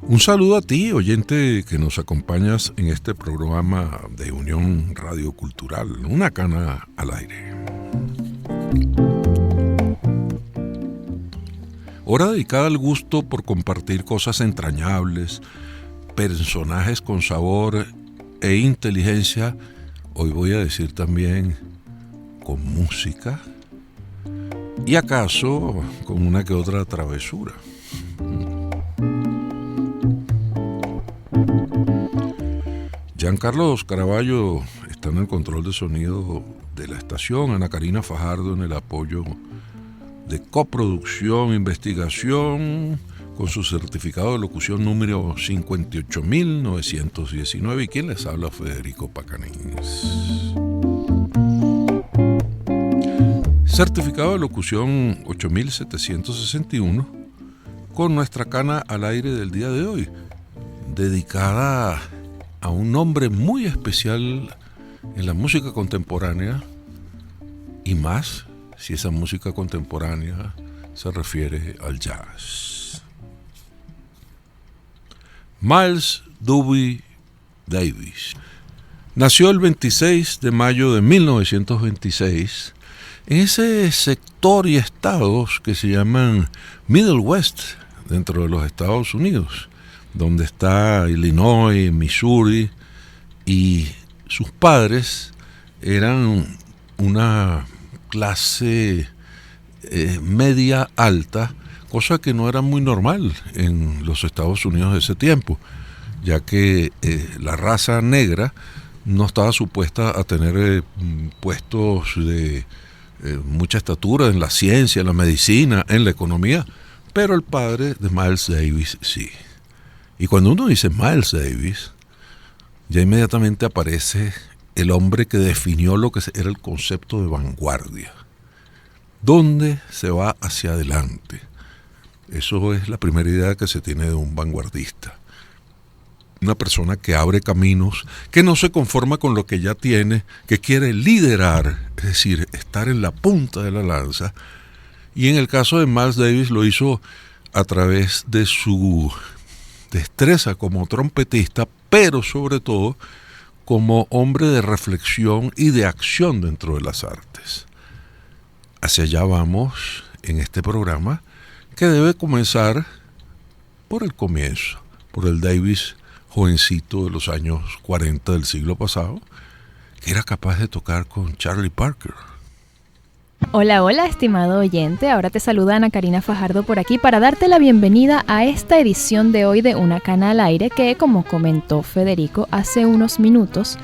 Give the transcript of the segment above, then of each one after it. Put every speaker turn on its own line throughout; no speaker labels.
Un saludo a ti, oyente, que nos acompañas en este programa de Unión Radio Cultural, Una Cana al Aire. Hora dedicada al gusto por compartir cosas entrañables, personajes con sabor e inteligencia, hoy voy a decir también con música, y acaso con una que otra travesura. Giancarlo Caraballo está en el control de sonido de la estación, Ana Karina Fajardo en el apoyo de coproducción, investigación, con su certificado de locución número 58.919, y quien les habla, Federico Pacanins. Certificado de locución 8761, con nuestra cana al aire del día de hoy, dedicada a un nombre muy especial en la música contemporánea, y más si esa música contemporánea se refiere al jazz. Miles Davis nació el 26 de mayo de 1926 en ese sector y estados que se llaman Middle West dentro de los Estados Unidos, donde está Illinois, Missouri, y sus padres eran una clase media alta, cosa que no era muy normal en los Estados Unidos de ese tiempo, ya que la raza negra no estaba supuesta a tener puestos de mucha estatura en la ciencia, en la medicina, en la economía, pero el padre de Miles Davis sí. Y cuando uno dice Miles Davis, ya inmediatamente aparece el hombre que definió lo que era el concepto de vanguardia. ¿Dónde se va hacia adelante? Eso es la primera idea que se tiene de un vanguardista. Una persona que abre caminos, que no se conforma con lo que ya tiene, que quiere liderar, es decir, estar en la punta de la lanza. Y en el caso de Miles Davis lo hizo a través de su destreza como trompetista, pero sobre todo como hombre de reflexión y de acción dentro de las artes. Hacia allá vamos en este programa, que debe comenzar por el comienzo, por el Davis jovencito de los años 40 del siglo pasado, que era capaz de tocar con Charlie Parker.
Hola, hola, estimado oyente. Ahora te saluda Ana Karina Fajardo por aquí para darte la bienvenida a esta edición de hoy de Una Cana al Aire que, como comentó Federico hace unos minutos,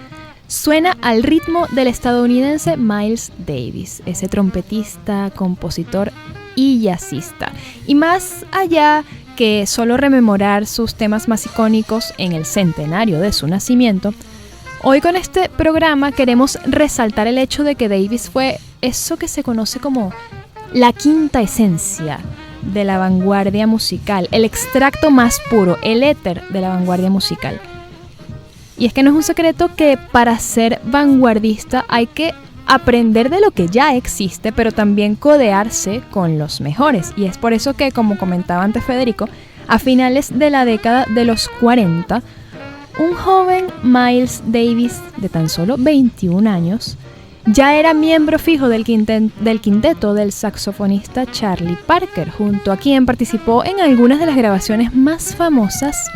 suena al ritmo del estadounidense Miles Davis, ese trompetista, compositor y jazzista. Y más allá que solo rememorar sus temas más icónicos en el centenario de su nacimiento, hoy con este programa queremos resaltar el hecho de que Davis fue eso que se conoce como la quinta esencia de la vanguardia musical, el extracto más puro, el éter de la vanguardia musical. Y es que no es un secreto que para ser vanguardista hay que aprender de lo que ya existe, pero también codearse con los mejores. Y es por eso que, como comentaba antes Federico, a finales de la década de los 40, un joven Miles Davis de tan solo 21 años ya era miembro fijo del quinteto del saxofonista Charlie Parker, junto a quien participó en algunas de las grabaciones más famosas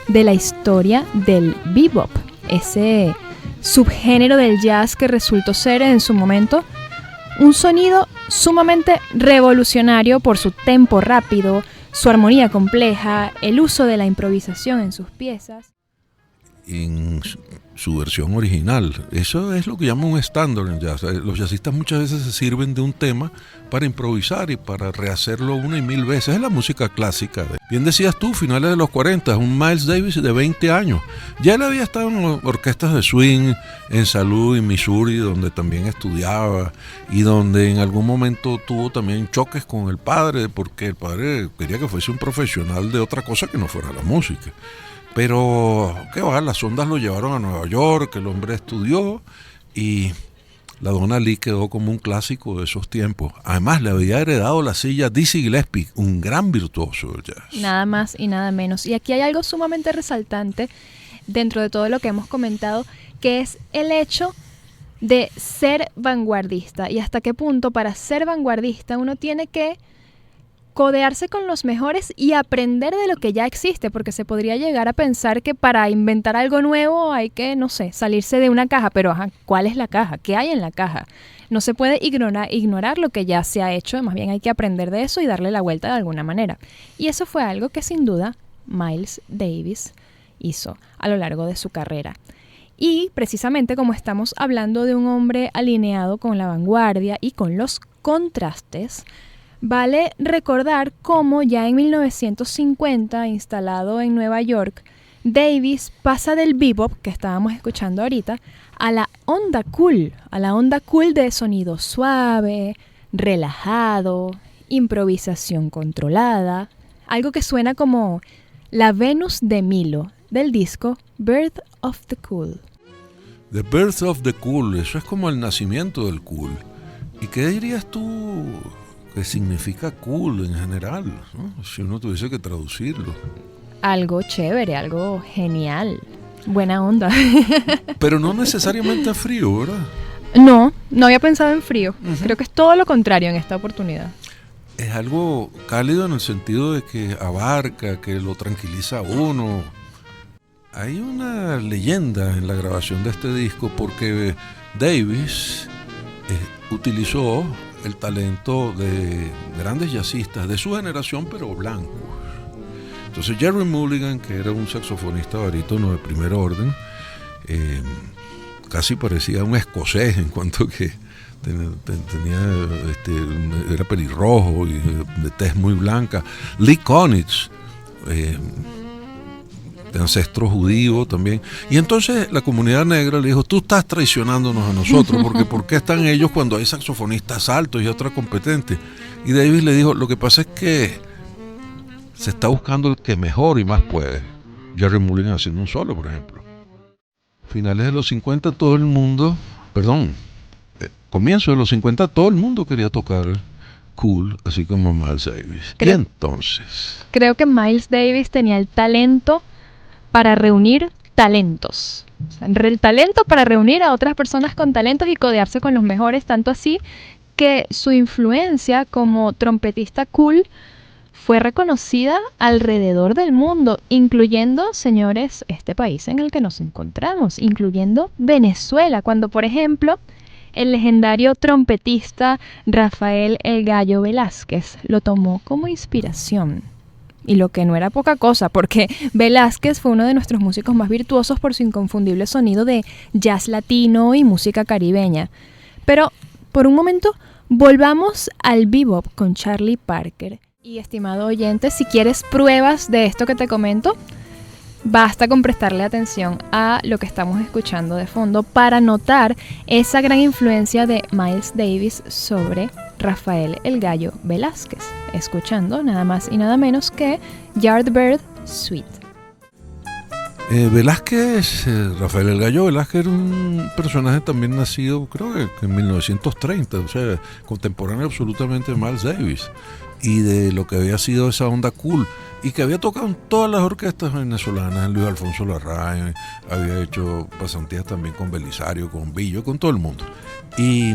de la historia del bebop, ese subgénero del jazz que resultó ser en su momento un sonido sumamente revolucionario por su tempo rápido, su armonía compleja, el uso de la improvisación en sus piezas.
En su versión original. Eso es lo que llaman un estándar en jazz. Los jazzistas muchas veces se sirven de un tema para improvisar y para rehacerlo una y mil veces. Es la música clásica. Bien decías tú, finales de los 40, un Miles Davis de 20 años. Ya él había estado en orquestas de swing en St. Louis, Missouri, donde también estudiaba y donde en algún momento tuvo también choques con el padre, porque el padre quería que fuese un profesional de otra cosa que no fuera la música. Pero, qué va, las ondas lo llevaron a Nueva York, el hombre estudió y la Donna Lee quedó como un clásico de esos tiempos. Además, le había heredado la silla Dizzy Gillespie, un gran virtuoso del jazz.
Nada más y nada menos. Y aquí hay algo sumamente resaltante dentro de todo lo que hemos comentado, que es el hecho de ser vanguardista. Y hasta qué punto para ser vanguardista uno tiene que codearse con los mejores y aprender de lo que ya existe, porque se podría llegar a pensar que para inventar algo nuevo hay que, no sé, salirse de una caja, pero ajá, ¿cuál es la caja? ¿Qué hay en la caja? No se puede ignorar lo que ya se ha hecho, más bien hay que aprender de eso y darle la vuelta de alguna manera. Y eso fue algo que sin duda Miles Davis hizo a lo largo de su carrera. Y precisamente como estamos hablando de un hombre alineado con la vanguardia y con los contrastes, vale recordar cómo ya en 1950, instalado en Nueva York, Davis pasa del bebop, que estábamos escuchando ahorita, a la onda cool de sonido suave, relajado, improvisación controlada, algo que suena como la Venus de Milo, del disco Birth of the Cool.
The Birth of the Cool, eso es como el nacimiento del cool. ¿Y qué dirías tú que significa cool en general, ¿no? Si uno tuviese que traducirlo?
Algo chévere, algo genial, buena onda.
Pero no necesariamente frío, ¿verdad?
No había pensado en frío. Creo que es todo lo contrario en esta oportunidad.
Es algo cálido en el sentido de que abarca, que lo tranquiliza a uno. Hay una leyenda en la grabación de este disco porque Davis utilizó el talento de grandes jazzistas de su generación, pero blancos. Entonces Jerry Mulligan, que era un saxofonista barítono de primer orden, casi parecía un escocés en cuanto que era pelirrojo y de tez muy blanca. Lee Konitz, de ancestro judío también. Y entonces la comunidad negra le dijo, tú estás traicionándonos a nosotros, porque ¿por qué están ellos cuando hay saxofonistas altos y otras competentes? Y Davis le dijo, lo que pasa es que se está buscando el que mejor y más puede. Jerry Mulligan haciendo un solo, por ejemplo. Finales de los 50 todo el mundo, comienzo de los 50 todo el mundo quería tocar cool, así como Miles Davis. Y entonces,
creo que Miles Davis tenía el talento para reunir talentos. O sea, el talento para reunir a otras personas con talentos y codearse con los mejores, tanto así que su influencia como trompetista cool fue reconocida alrededor del mundo, incluyendo, señores, este país en el que nos encontramos, incluyendo Venezuela, cuando, por ejemplo, el legendario trompetista Rafael El Gallo Velázquez lo tomó como inspiración. Y lo que no era poca cosa, porque Velázquez fue uno de nuestros músicos más virtuosos por su inconfundible sonido de jazz latino y música caribeña. Pero, por un momento, volvamos al bebop con Charlie Parker. Y, estimado oyente, si quieres pruebas de esto que te comento, basta con prestarle atención a lo que estamos escuchando de fondo para notar esa gran influencia de Miles Davis sobre Rafael El Gallo Velázquez, escuchando nada más y nada menos que Yardbird Suite.
Velázquez, Rafael El Gallo Velázquez era un personaje también nacido, creo que en 1930, o sea, contemporáneo absolutamente de Miles Davis y de lo que había sido esa onda cool y que había tocado en todas las orquestas venezolanas. Luis Alfonso Larraín había hecho pasantías también con Belisario, con Billo, con todo el mundo. Y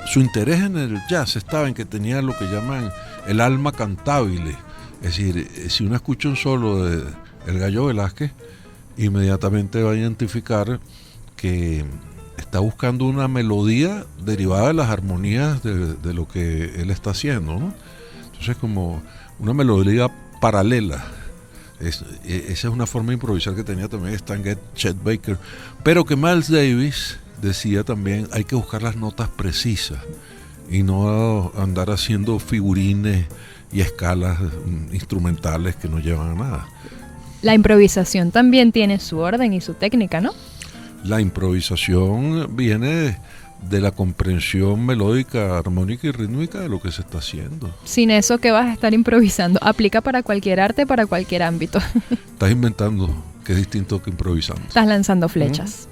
su interés en el jazz estaba en que tenía lo que llaman el alma cantable. Es decir, si uno escucha un solo de El Gallo Velázquez, inmediatamente va a identificar que está buscando una melodía derivada de las armonías de lo que él está haciendo, ¿no? Entonces, como una melodía paralela. Esa es una forma de improvisar que tenía también Stan Getz, Chet Baker, pero que Miles Davis decía también, hay que buscar las notas precisas y no andar haciendo figurines y escalas instrumentales que no llevan a nada.
La improvisación también tiene su orden y su técnica, ¿no?
La improvisación viene de la comprensión melódica, armónica y rítmica de lo que se está haciendo.
Sin eso, ¿qué vas a estar improvisando? Aplica para cualquier arte, para cualquier ámbito.
Estás inventando, que es distinto que improvisando.
Estás lanzando flechas.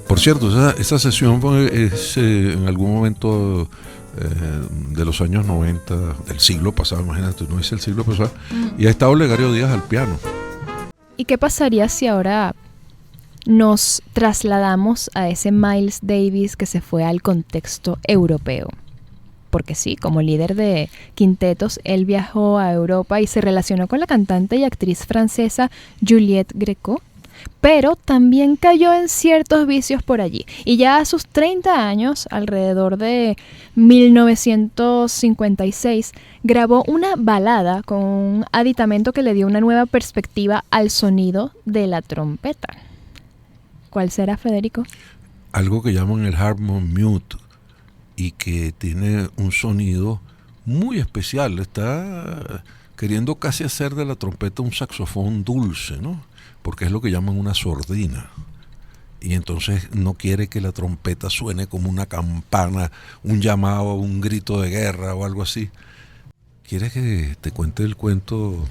Por cierto, esa sesión es en algún momento de los años 90 del siglo pasado, imagínate, no dice el siglo pasado, y ha estado Olegario Díaz al piano.
¿Y qué pasaría si ahora nos trasladamos a ese Miles Davis que se fue al contexto europeo? Porque sí, como líder de quintetos, él viajó a Europa y se relacionó con la cantante y actriz francesa Juliette Gréco, pero también cayó en ciertos vicios por allí. Y ya a sus 30 años, alrededor de 1956, grabó una balada con un aditamento que le dio una nueva perspectiva al sonido de la trompeta. ¿Cuál será, Federico?
Algo que llaman el Harmon Mute y que tiene un sonido muy especial. Está queriendo casi hacer de la trompeta un saxofón dulce, ¿no? Porque es lo que llaman una sordina. Y entonces no quiere que la trompeta suene como una campana, un llamado, un grito de guerra o algo así. ¿Quieres que te cuente el cuento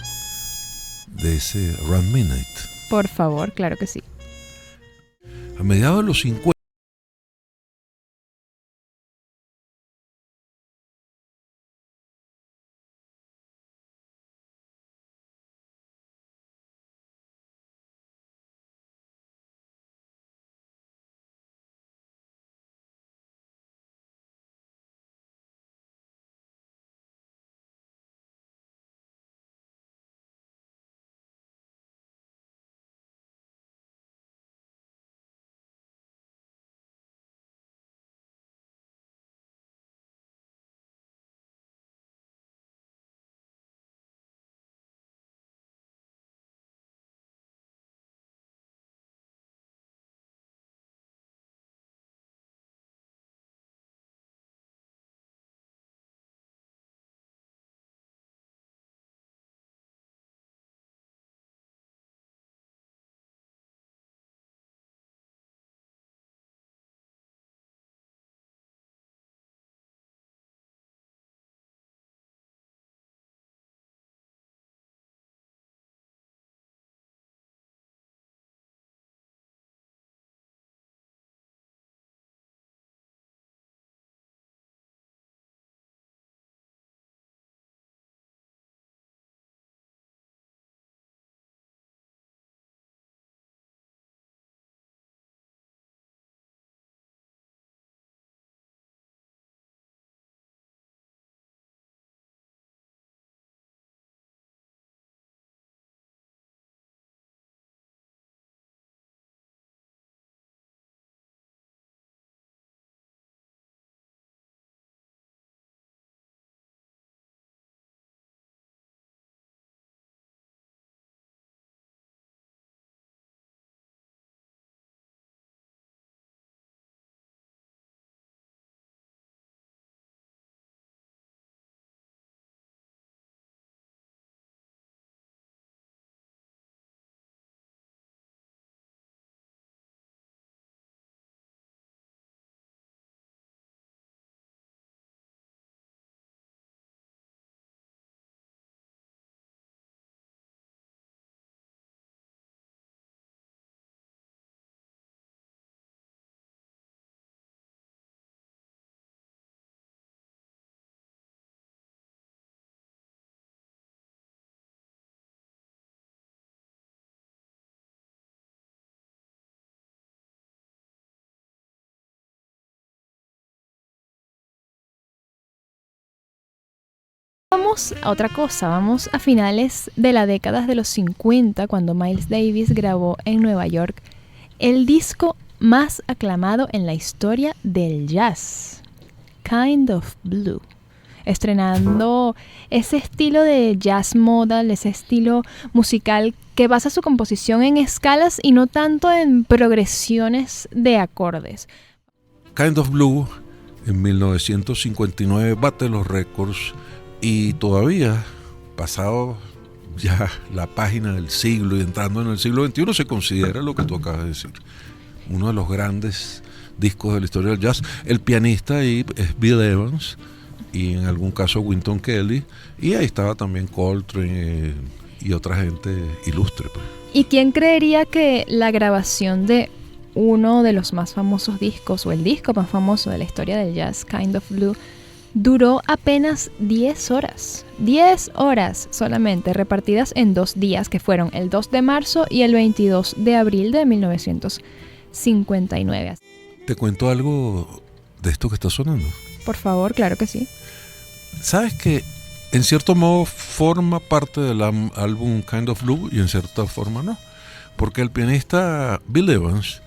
de ese Round Midnight?
Por favor, claro que sí.
A mediados de los 50,
Vamos a otra cosa, vamos a finales de la década de los 50, cuando Miles Davis grabó en Nueva York el disco más aclamado en la historia del jazz, Kind of Blue, estrenando ese estilo de jazz modal, ese estilo musical que basa su composición en escalas y no tanto en progresiones de acordes.
Kind of Blue en 1959 bate los récords y todavía, pasado ya la página del siglo y entrando en el siglo XXI, se considera lo que tú acabas de decir, uno de los grandes discos de la historia del jazz. El pianista ahí es Bill Evans y en algún caso Wynton Kelly, y ahí estaba también Coltrane y otra gente ilustre, pues.
¿Y quién creería que la grabación de uno de los más famosos discos, o el disco más famoso de la historia del jazz, Kind of Blue, duró apenas 10 horas. 10 horas solamente, repartidas en 2 días, que fueron el 2 de marzo y el 22 de abril de 1959.
¿Te cuento algo de esto que está sonando?
Por favor, claro que sí.
¿Sabes que en cierto modo forma parte del álbum Kind of Blue y en cierta forma no? Porque el pianista Bill Evans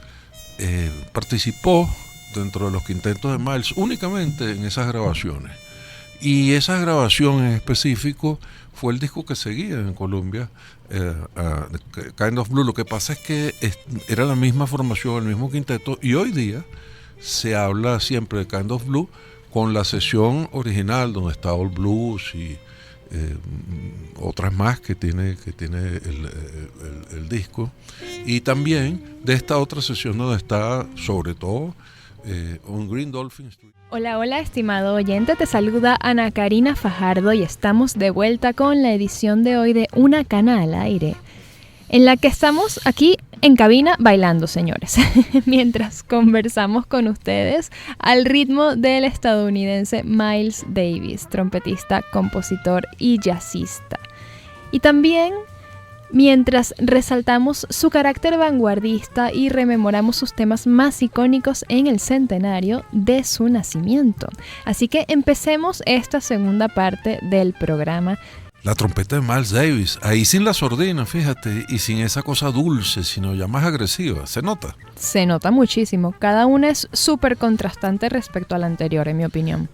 participó dentro de los quintetos de Miles únicamente en esas grabaciones. Y esa grabación en específico fue el disco que seguía en Colombia, Kind of Blue. Lo que pasa es que era la misma formación, el mismo quinteto, y hoy día se habla siempre de Kind of Blue con la sesión original donde está All Blues y otras más que tiene el disco, y también de esta otra sesión donde está sobre todo On Green Dolphin Street.
Hola, hola, estimado oyente, te saluda Ana Karina Fajardo y estamos de vuelta con la edición de hoy de Una Cana al Aire, en la que estamos aquí en cabina bailando, señores, mientras conversamos con ustedes al ritmo del estadounidense Miles Davis, trompetista, compositor y jazzista. Y también mientras resaltamos su carácter vanguardista y rememoramos sus temas más icónicos en el centenario de su nacimiento. Así que empecemos esta segunda parte del programa.
La trompeta de Miles Davis, ahí sin la sordina, fíjate, y sin esa cosa dulce, sino ya más agresiva, ¿se nota?
Se nota muchísimo, cada una es súper contrastante respecto a la anterior, en mi opinión.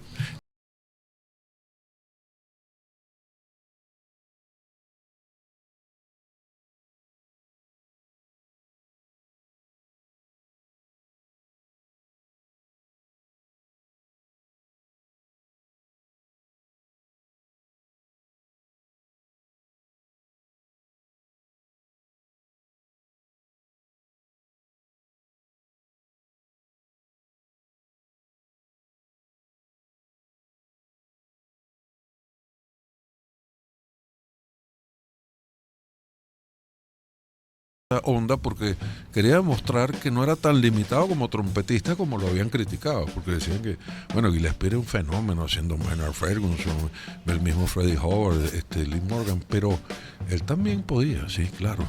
Onda porque quería demostrar que no era tan limitado como trompetista como lo habían criticado, porque decían que, bueno, Gillespie era un fenómeno haciendo Maynard Ferguson, el mismo Freddie Hubbard, Lee Morgan, pero él también podía, sí, claro,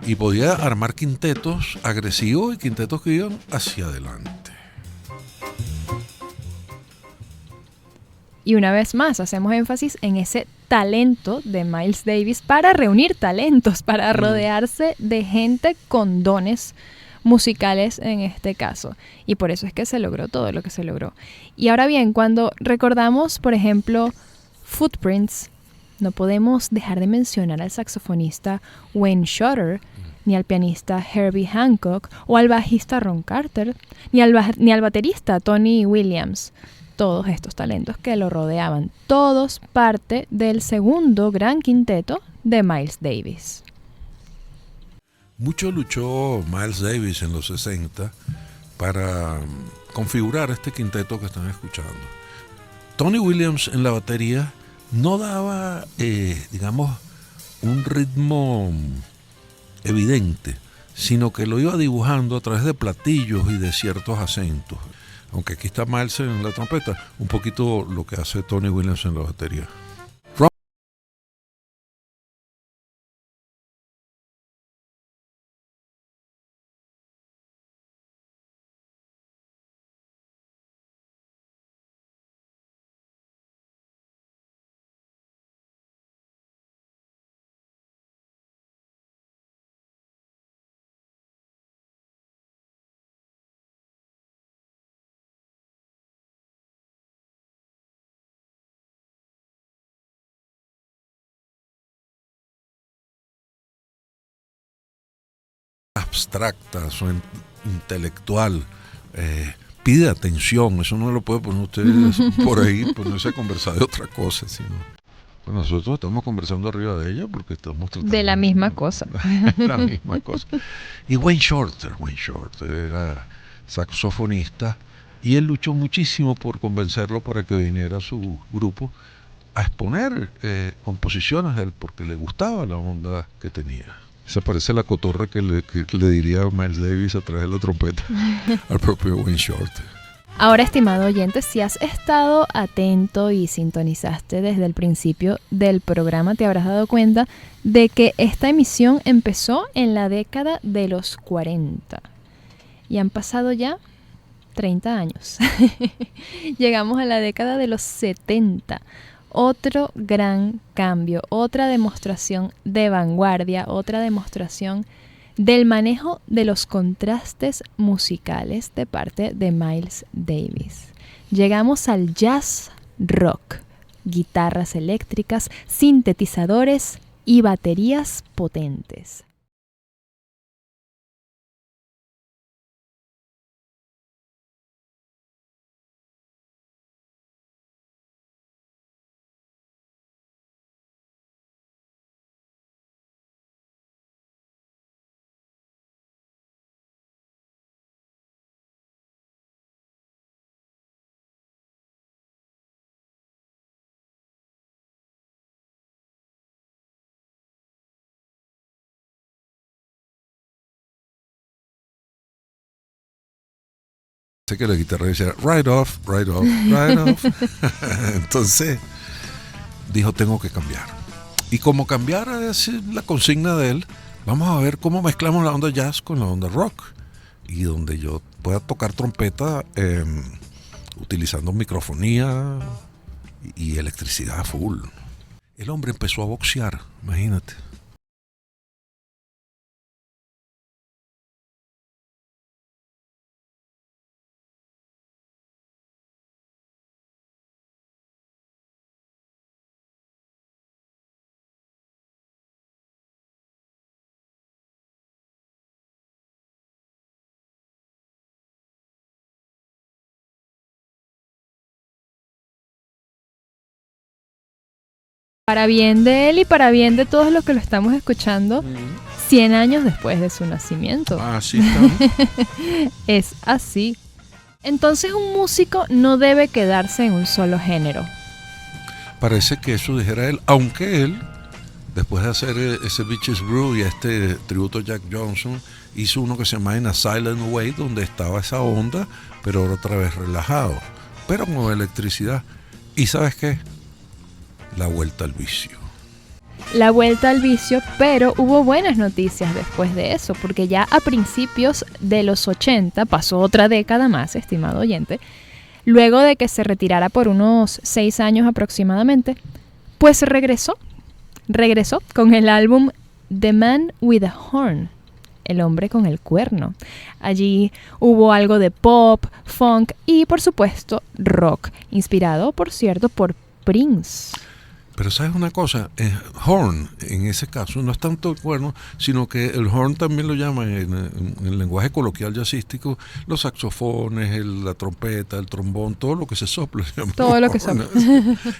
y podía armar quintetos agresivos y quintetos que iban hacia adelante.
Y una vez más hacemos énfasis en ese talento de Miles Davis para reunir talentos, para rodearse de gente con dones musicales en este caso. Y por eso es que se logró todo lo que se logró. Y ahora bien, cuando recordamos, por ejemplo, Footprints, no podemos dejar de mencionar al saxofonista Wayne Shorter, ni al pianista Herbie Hancock, o al bajista Ron Carter, ni al baterista Tony Williams. Todos estos talentos que lo rodeaban, todos parte del segundo gran quinteto de Miles Davis.
Mucho luchó Miles Davis en los 60 para configurar este quinteto que están escuchando. Tony Williams en la batería no daba, digamos, un ritmo evidente, sino que lo iba dibujando a través de platillos y de ciertos acentos. Aunque aquí está Miles en la trompeta, un poquito lo que hace Tony Williams en la batería. Abstracta, intelectual, pide atención, eso no lo puede poner ustedes por ahí, ponerse a conversar de otra cosa, sino, bueno, nosotros estamos conversando arriba de ella porque estamos tratando
de la misma cosa.
La misma cosa. Y Wayne Shorter era saxofonista y él luchó muchísimo por convencerlo para que viniera a su grupo a exponer composiciones de él porque le gustaba la onda que tenía. Esa parece la cotorra que le diría a Miles Davis a través de la trompeta al propio Wayne Shorter.
Ahora, estimado oyente, si has estado atento y sintonizaste desde el principio del programa, te habrás dado cuenta de que esta emisión empezó en la década de los 40 y han pasado ya 30 años. Llegamos a la década de los 70. Otro gran cambio, otra demostración de vanguardia, otra demostración del manejo de los contrastes musicales de parte de Miles Davis. Llegamos al jazz rock, guitarras eléctricas, sintetizadores y baterías potentes.
Sé que la guitarra decía right off, right off, right off. Entonces dijo, tengo que cambiar. Y como cambiar es la consigna de él, vamos a ver cómo mezclamos la onda jazz con la onda rock. Y donde yo pueda tocar trompeta utilizando microfonía y electricidad full. El hombre empezó a boxear, imagínate.
Para bien de él y para bien de todos los que lo estamos escuchando 100 años después de su nacimiento.
Así está.
Es así. Entonces un músico no debe quedarse en un solo género.
Parece que eso dijera él, aunque él, después de hacer ese Beaches Brew y este tributo a Jack Johnson, hizo uno que se llama In a Silent Way, donde estaba esa onda, pero ahora otra vez relajado, pero con electricidad. ¿Y sabes qué? La vuelta al vicio.
La vuelta al vicio, pero hubo buenas noticias después de eso, porque ya a principios de los 80, pasó otra década más, estimado oyente, luego de que se retirara por unos 6 años aproximadamente, pues regresó con el álbum The Man with a Horn, el hombre con el cuerno. Allí hubo algo de pop, funk y, por supuesto, rock, inspirado, por cierto, por Prince.
Pero ¿sabes una cosa? Horn, en ese caso, no es tanto el cuerno, sino que el horn también lo llaman en el lenguaje coloquial jazzístico, los saxofones, la trompeta, el trombón, todo lo que se sopla.
Todo lo que sopla.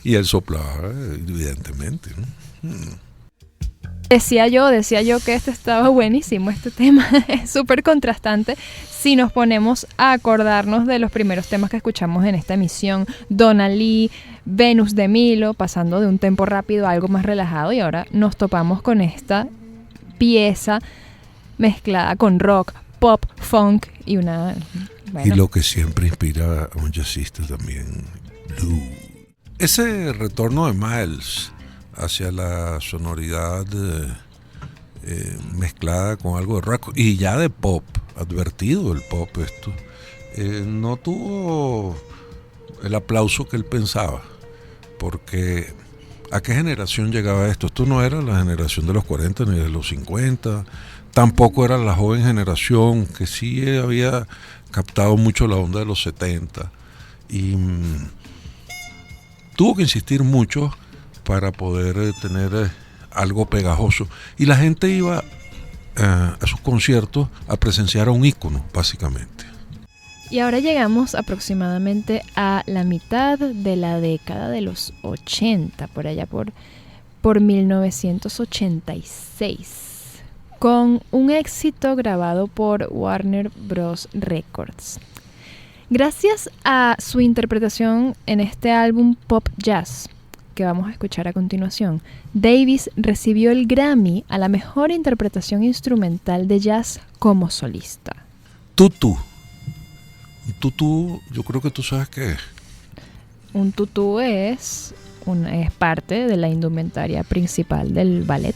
Y él soplaba, evidentemente, ¿no?
Decía yo que este estaba buenísimo, este tema es súper contrastante si nos ponemos a acordarnos de los primeros temas que escuchamos en esta emisión, Donna Lee, Venus de Milo, pasando de un tempo rápido a algo más relajado, y ahora nos topamos con esta pieza mezclada con rock, pop, funk y una...
Bueno. Y lo que siempre inspira a un jazzista también, blues. Ese retorno de Miles hacia la sonoridad mezclada con algo de rock y ya de pop, advertido el pop esto, no tuvo el aplauso que él pensaba, porque ¿a qué generación llegaba esto? Esto no era la generación de los 40 ni de los 50, tampoco era la joven generación que sí había captado mucho la onda de los 70 y tuvo que insistir mucho para poder tener algo pegajoso. Y la gente iba a sus conciertos a presenciar a un ícono, básicamente.
Y ahora llegamos aproximadamente a la mitad de la década de los 80, por allá por 1986, con un éxito grabado por Warner Bros. Records. Gracias a su interpretación en este álbum pop jazz, que vamos a escuchar a continuación, Davis recibió el Grammy a la mejor interpretación instrumental de jazz como solista.
Tutú. Un tutú, yo creo que tú sabes qué es.
Un tutú es parte de la indumentaria principal del ballet.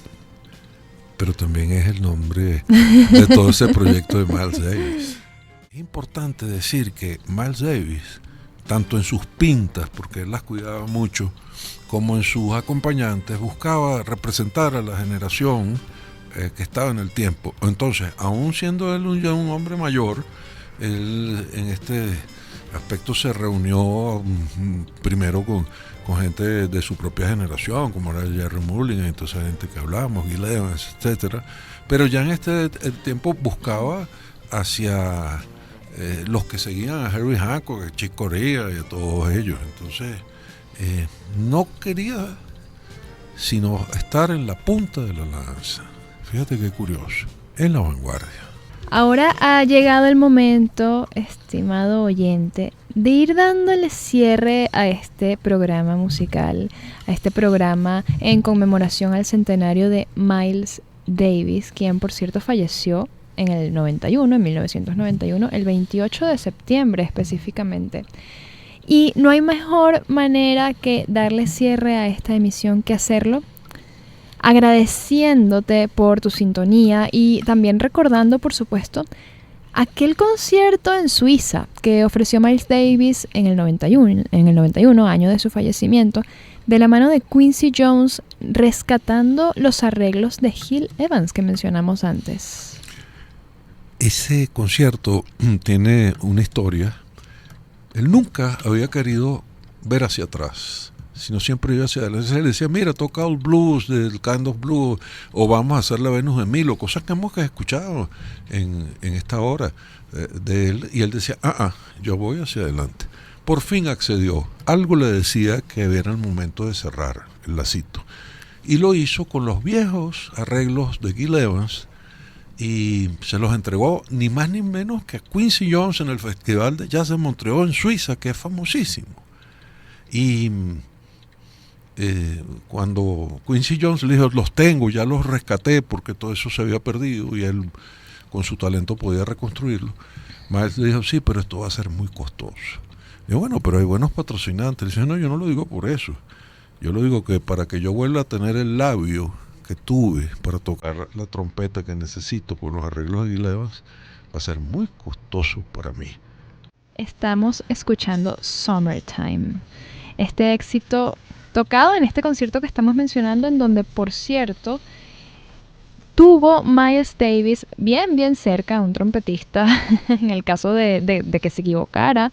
Pero también es el nombre de todo ese proyecto de Miles Davis. Es importante decir que Miles Davis, tanto en sus pintas, porque él las cuidaba mucho, como en sus acompañantes, buscaba representar a la generación que estaba en el tiempo. Entonces, aún siendo él ya un hombre mayor, él en este aspecto se reunió primero con gente de su propia generación, como era Jerry Mulligan, entonces gente que hablábamos, Gil Evans, etcétera. Pero ya en este tiempo buscaba hacia los que seguían a Herbie Hancock, a Chick Corea y a todos ellos. Entonces no quería sino estar en la punta de la lanza. Fíjate qué curioso, en la vanguardia.
Ahora ha llegado el momento, estimado oyente, de ir dándole cierre a este programa musical, a este programa en conmemoración al centenario de Miles Davis, quien por cierto falleció en el 1991, el 28 de septiembre específicamente. Y no hay mejor manera que darle cierre a esta emisión que hacerlo agradeciéndote por tu sintonía y también recordando, por supuesto, aquel concierto en Suiza que ofreció Miles Davis en el 91, año de su fallecimiento, de la mano de Quincy Jones, rescatando los arreglos de Gil Evans que mencionamos antes.
Ese concierto tiene una historia. Él nunca había querido ver hacia atrás, sino siempre iba hacia adelante. Él decía, mira, toca el blues, del Kind of Blues, o vamos a hacer la Venus de Milo, cosas que hemos escuchado en esta hora de él. Y él decía, yo voy hacia adelante. Por fin accedió. Algo le decía que era el momento de cerrar el lacito. Y lo hizo con los viejos arreglos de Gil Evans, y se los entregó ni más ni menos que a Quincy Jones en el Festival de Jazz de Montreal en Suiza, que es famosísimo. Y cuando Quincy Jones le dijo, los tengo, ya los rescaté porque todo eso se había perdido y él con su talento podía reconstruirlo, Miles le dijo, sí, pero esto va a ser muy costoso. Y bueno, pero hay buenos patrocinantes. Le dice, no, yo no lo digo por eso, yo lo digo que para que yo vuelva a tener el labio que tuve para tocar la trompeta que necesito por los arreglos de Gil Evans, va a ser muy costoso para mí.
Estamos escuchando Summertime, este éxito tocado en este concierto que estamos mencionando, en donde, por cierto, tuvo Miles Davis bien cerca a un trompetista, en el caso de que se equivocara,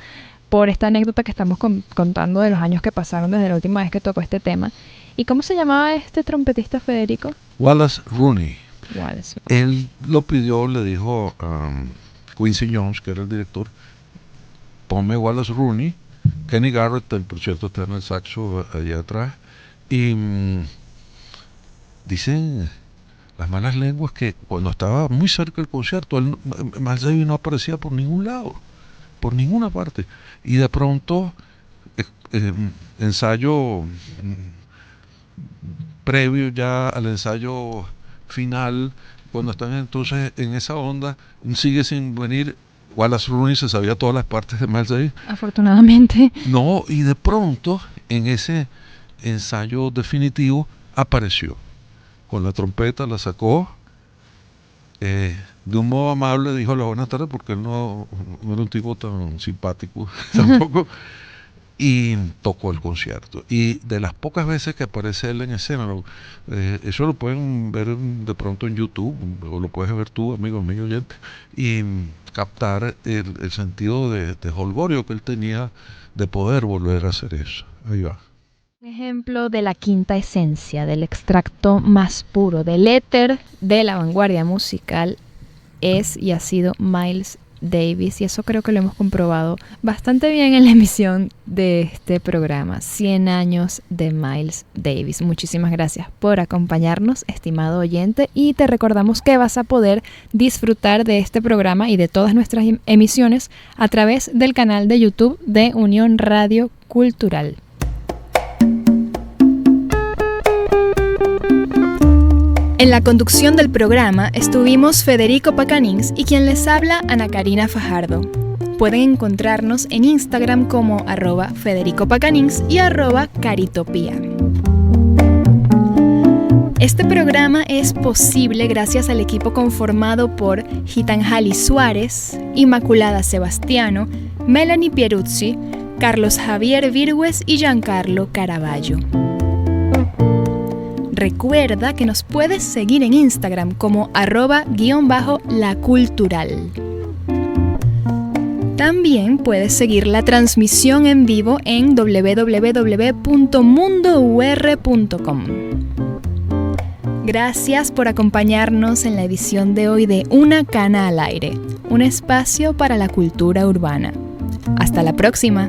por esta anécdota que estamos contando de los años que pasaron desde la última vez que tocó este tema. ¿Y cómo se llamaba este trompetista, Federico?
Wallace Rooney. Él lo pidió, le dijo a Quincy Jones, que era el director, ponme Wallace Rooney. Kenny Garrett, por cierto, está en el saxo allá atrás. Y dicen las malas lenguas que cuando estaba muy cerca del concierto, Miles Davis no aparecía por ningún lado, por ninguna parte. Y de pronto, ensayo previo ya al ensayo final, cuando están entonces en esa onda, sigue sin venir. Wallace Rooney se sabía todas las partes de Miles Davis.
Afortunadamente.
No, y de pronto, en ese ensayo definitivo, apareció. Con la trompeta la sacó. De un modo amable dijo la buenas tardes, porque él no era un tipo tan simpático tampoco. Y tocó el concierto. Y de las pocas veces que aparece él en escena, eso lo pueden ver de pronto en YouTube, o lo puedes ver tú, amigo oyente, y captar el sentido de jolgorio que él tenía de poder volver a hacer eso. Ahí va.
Un ejemplo de la quinta esencia, del extracto más puro, del éter de la vanguardia musical, es y ha sido Miles Davis, y eso creo que lo hemos comprobado bastante bien en la emisión de este programa, 100 años de Miles Davis. Muchísimas gracias por acompañarnos, estimado oyente, y te recordamos que vas a poder disfrutar de este programa y de todas nuestras emisiones a través del canal de YouTube de Unión Radio Cultural. En la conducción del programa estuvimos Federico Pacanins y quien les habla, Ana Karina Fajardo. Pueden encontrarnos en Instagram como @FedericoPacanins y @Caritopía. Este programa es posible gracias al equipo conformado por Gitanjali Suárez, Inmaculada Sebastiano, Melanie Pieruzzi, Carlos Javier Virgües y Giancarlo Caraballo. Recuerda que nos puedes seguir en Instagram como @_lacultural. También puedes seguir la transmisión en vivo en www.mundour.com. Gracias por acompañarnos en la edición de hoy de Una Cana al Aire, un espacio para la cultura urbana. Hasta la próxima.